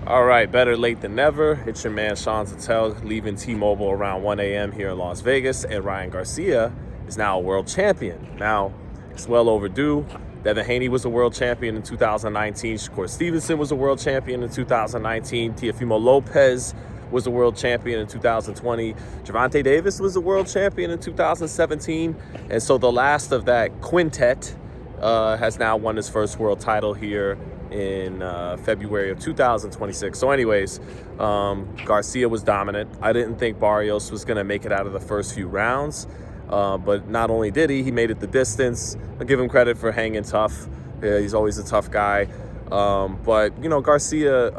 All right, better late than never. It's your man, Sean Zittel, leaving T-Mobile around 1 a.m. here in Las Vegas, and Ryan Garcia is now a world champion. Now, it's well overdue. Devin Haney was a world champion in 2019. Shakur Stevenson was a world champion in 2019. Teofimo Lopez was a world champion in 2020. Gervonta Davis was a world champion in 2017. And so the last of that quintet has now won his first world title here in February of 2026. So anyways, Garcia was dominant. I didn't think Barrios was going to make it out of the first few rounds, but not only did he made it the distance. I give him credit for hanging tough. Yeah, he's always a tough guy. But, you know, Garcia,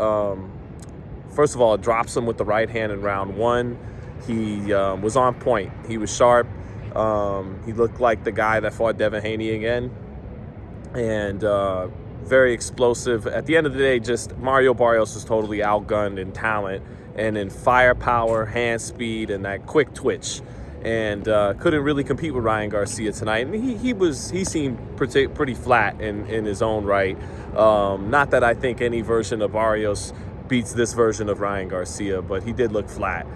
first of all, drops him with the right hand in round one. He was on point. He was sharp. He looked like the guy that fought Devin Haney again. And very explosive. At the end of the day, just Mario Barrios was totally outgunned in talent and in firepower, hand speed, and that quick twitch, and couldn't really compete with Ryan Garcia tonight. And he seemed pretty flat in his own right. Not that I think any version of Barrios beats this version of Ryan Garcia, but he did look flat.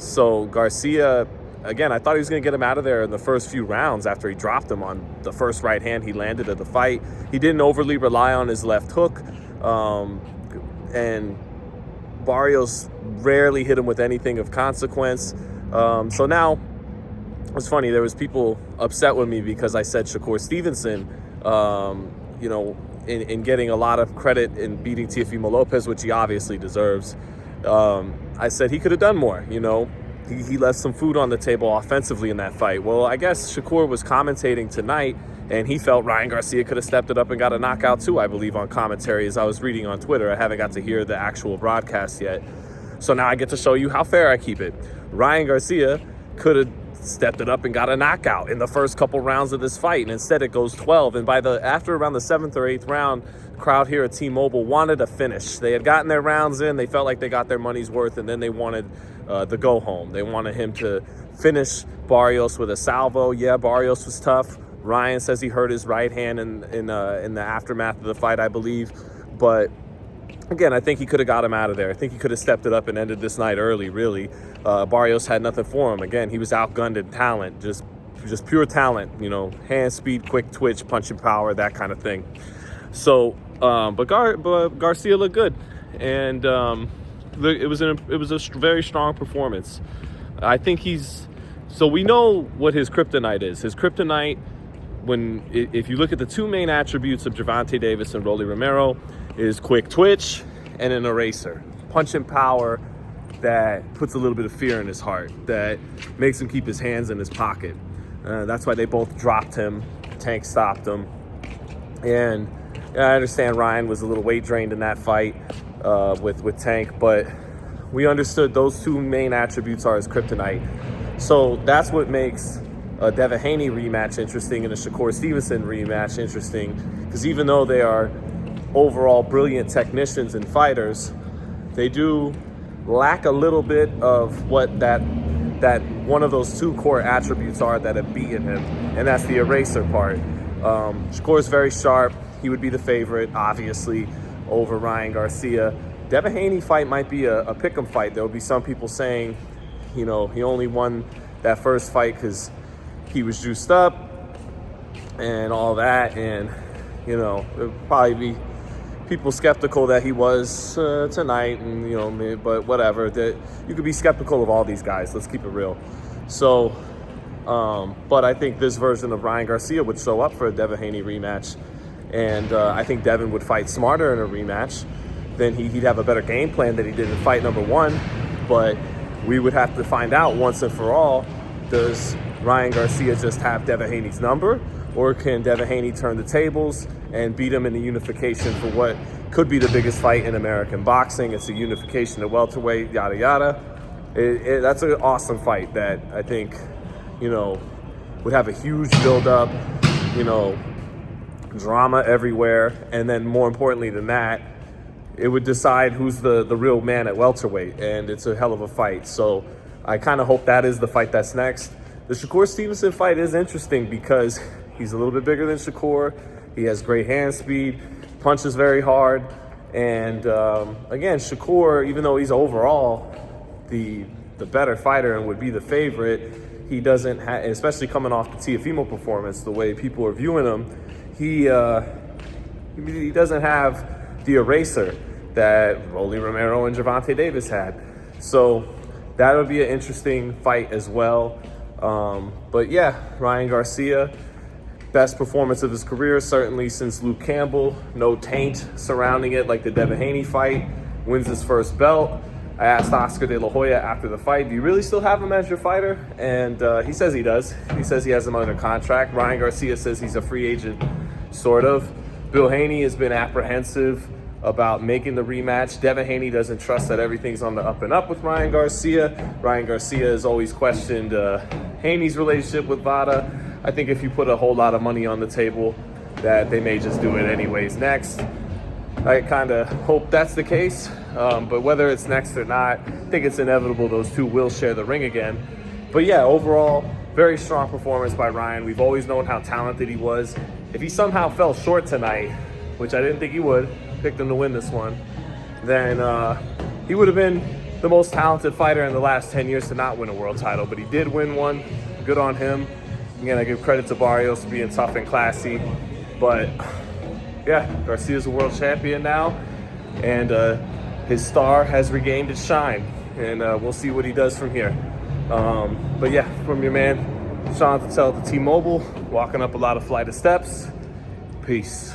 So Garcia, again, I thought he was going to get him out of there in the first few rounds after he dropped him on the first right hand he landed of the fight. He didn't overly rely on his left hook, and Barrios rarely hit him with anything of consequence. So now, it's funny, there was people upset with me because I said Shakur Stevenson, you know, in getting a lot of credit in beating Teofimo Lopez, which he obviously deserves. I said he could have done more, you know. He left some food on the table offensively in that fight. Well, I guess Shakur was commentating tonight, and he felt Ryan Garcia could have stepped it up and got a knockout too, I believe, on commentary, as I was reading on Twitter. I haven't got to hear the actual broadcast yet. So now I get to show you how fair I keep it. Ryan Garcia could have stepped it up and got a knockout in the first couple rounds of this fight, and instead it goes 12. And after around the 7th or 8th round, the crowd here at T-Mobile wanted a finish. They had gotten their rounds in, they felt like they got their money's worth, and then they wanted the go home. They wanted him to finish Barrios with a salvo. Yeah, Barrios was tough. Ryan says he hurt his right hand in the aftermath of the fight, I believe. But again, I think he could have got him out of there. I think he could have stepped it up and ended this night early, really. Barrios had nothing for him. Again, he was outgunned in talent, just pure talent, you know, hand speed, quick twitch, punching power, that kind of thing. So, but Garcia looked good, and it was a very strong performance. I think so we know what his kryptonite is. His kryptonite, if you look at the two main attributes of Gervonta Davis and Rolly Romero, is quick twitch and an eraser. Punch and power that puts a little bit of fear in his heart, that makes him keep his hands in his pocket. That's why they both dropped him. Tank stopped him. And I understand Ryan was a little weight drained in that fight with Tank, but we understood those two main attributes are his kryptonite. So that's what makes a Devin Haney rematch interesting and a Shakur Stevenson rematch interesting, because even though they are overall brilliant technicians and fighters, they do lack a little bit of what that one of those two core attributes are that have beaten him, and that's the eraser part. Shakur is very sharp. He would be the favorite, obviously, over Ryan Garcia. Devin Haney fight might be a pick'em fight. There will be some people saying, you know, he only won that first fight because he was juiced up and all that, and you know, it would probably be people skeptical that he was tonight, and you know, but whatever. That you could be skeptical of all these guys. Let's keep it real. So, but I think this version of Ryan Garcia would show up for a Devin Haney rematch, and I think Devin would fight smarter in a rematch. Then he'd have a better game plan than he did in fight number one. But we would have to find out once and for all: does Ryan Garcia just have Devin Haney's number, or can Devin Haney turn the tables and beat him in the unification for what could be the biggest fight in American boxing? It's a unification at welterweight, yada, yada. That's an awesome fight that I think, you know, would have a huge build-up, you know, drama everywhere. And then more importantly than that, it would decide who's the real man at welterweight, and it's a hell of a fight. So I kind of hope that is the fight that's next. The Shakur Stevenson fight is interesting because he's a little bit bigger than Shakur. He has great hand speed, punches very hard, And again, Shakur, even though he's overall the better fighter and would be the favorite, he doesn't have, especially coming off the Teofimo performance, the way people are viewing him, he doesn't have the eraser that Rolly Romero and Gervonta Davis had. So that would be an interesting fight as well. But yeah, Ryan Garcia, best performance of his career, certainly since Luke Campbell. No taint surrounding it like the Devin Haney fight. Wins his first belt. I asked Oscar De La Hoya after the fight, do you really still have him as your fighter? And he says he does. He says he has him under contract. Ryan Garcia says he's a free agent, sort of. Bill Haney has been apprehensive about making the rematch. Devin Haney doesn't trust that everything's on the up and up with Ryan Garcia. Ryan Garcia has always questioned Haney's relationship with Vada. I think if you put a whole lot of money on the table, that they may just do it anyways next. I kind of hope that's the case, but whether it's next or not, I think it's inevitable those two will share the ring again. But yeah, overall, very strong performance by Ryan. We've always known how talented he was. If he somehow fell short tonight, which I didn't think he would, picked him to win this one, then he would have been the most talented fighter in the last 10 years to not win a world title. But he did win one. Good on him. Again, I give credit to Barrios for being tough and classy. But yeah, Garcia's a world champion now, and his star has regained its shine, and we'll see what he does from here. But yeah, from your man, Sean Zittel at T-Mobile, walking up a lot of flight of steps. Peace.